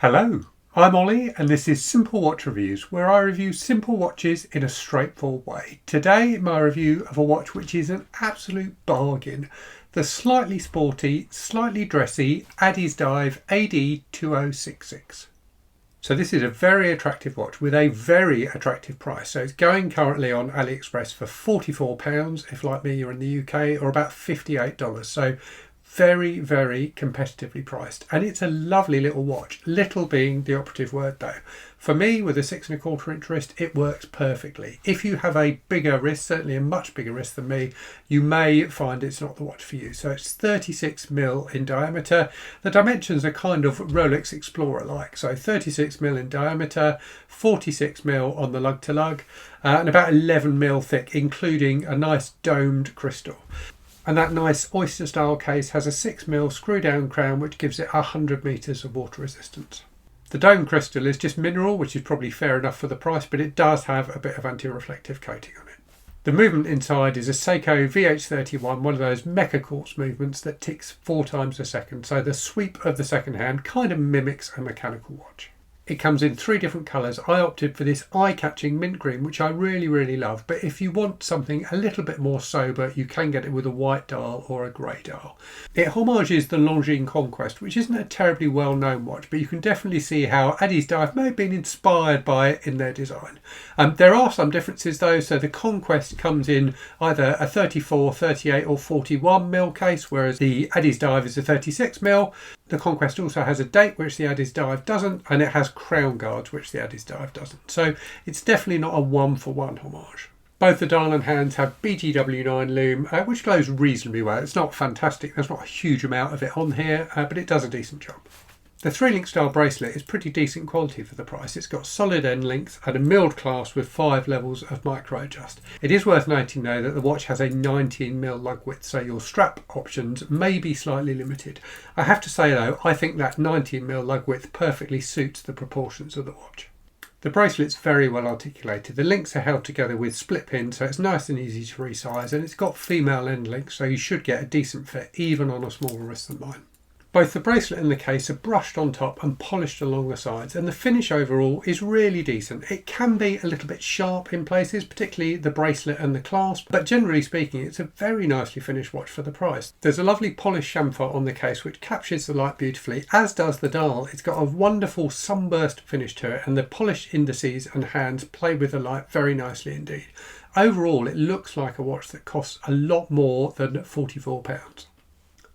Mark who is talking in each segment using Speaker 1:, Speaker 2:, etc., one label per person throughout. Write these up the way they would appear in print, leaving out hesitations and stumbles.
Speaker 1: Hello, I'm Ollie and this is Simple Watch Reviews, where I review simple watches in a straightforward way. Today my review of a watch which is an absolute bargain, the slightly sporty, slightly dressy Addiesdive AD2066. So this is a very attractive watch with a very attractive price. So it's going currently on AliExpress for £44 if, like me, you're in the UK, or about $58. So very, very competitively priced, and it's a lovely little watch. Little being the operative word though. For me, with a 6 1/4 inch wrist, it works perfectly. If you have a bigger wrist, certainly a much bigger wrist than me, you may find it's not the watch for you. So it's 36mm in diameter. The dimensions are kind of Rolex Explorer like, so 36mm in diameter, 46mm on the lug to lug, and about 11mm thick, including a nice domed crystal. And that nice oyster style case has a 6mm screw down crown which gives it 100 metres of water resistance. The dome crystal is just mineral, which is probably fair enough for the price, but it does have a bit of anti-reflective coating on it. The movement inside is a Seiko VH31, one of those mecha quartz movements that ticks 4 times a second, so the sweep of the second hand kind of mimics a mechanical watch. It comes in 3 different colours. I opted for this eye-catching mint green, which I really love, but if you want something a little bit more sober, you can get it with a white dial or a grey dial. It homages the Longines Conquest, which isn't a terribly well-known watch, but you can definitely see how Addiesdive may have been inspired by it in their design. There are some differences though, so the Conquest comes in either a 34, 38 or 41mm case, whereas the Addiesdive is a 36mm. The Conquest also has a date, which the Addiesdive doesn't, and it has crown guards, which the Addiesdive doesn't. So it's definitely not a one-for-one homage. Both the dial and hands have BGW9 lume, which glows reasonably well. It's not fantastic, there's not a huge amount of it on here, but it does a decent job. The 3-link style bracelet is pretty decent quality for the price. It's got solid end links and a milled clasp with 5 levels of micro adjust. It is worth noting though that the watch has a 19mm lug width, so your strap options may be slightly limited. I have to say though, I think that 19mm lug width perfectly suits the proportions of the watch. The bracelet's very well articulated. The links are held together with split pins, so it's nice and easy to resize, and it's got female end links, so you should get a decent fit even on a smaller wrist than mine. Both the bracelet and the case are brushed on top and polished along the sides, and the finish overall is really decent. It can be a little bit sharp in places, particularly the bracelet and the clasp, but generally speaking it's a very nicely finished watch for the price. There's a lovely polished chamfer on the case which captures the light beautifully, as does the dial. It's got a wonderful sunburst finish to it, and the polished indices and hands play with the light very nicely indeed. Overall it looks like a watch that costs a lot more than £44.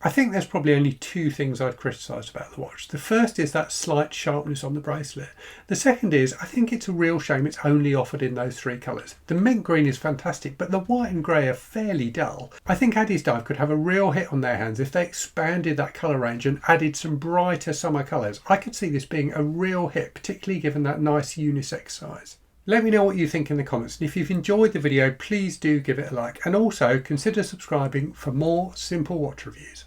Speaker 1: I think there's probably only 2 things I'd criticise about the watch. The first is that slight sharpness on the bracelet. The second is, I think it's a real shame it's only offered in those 3 colours. The mint green is fantastic, but the white and grey are fairly dull. I think Addiesdive could have a real hit on their hands if they expanded that colour range and added some brighter summer colours. I could see this being a real hit, particularly given that nice unisex size. Let me know what you think in the comments, and if you've enjoyed the video, please do give it a like, and also consider subscribing for more simple watch reviews.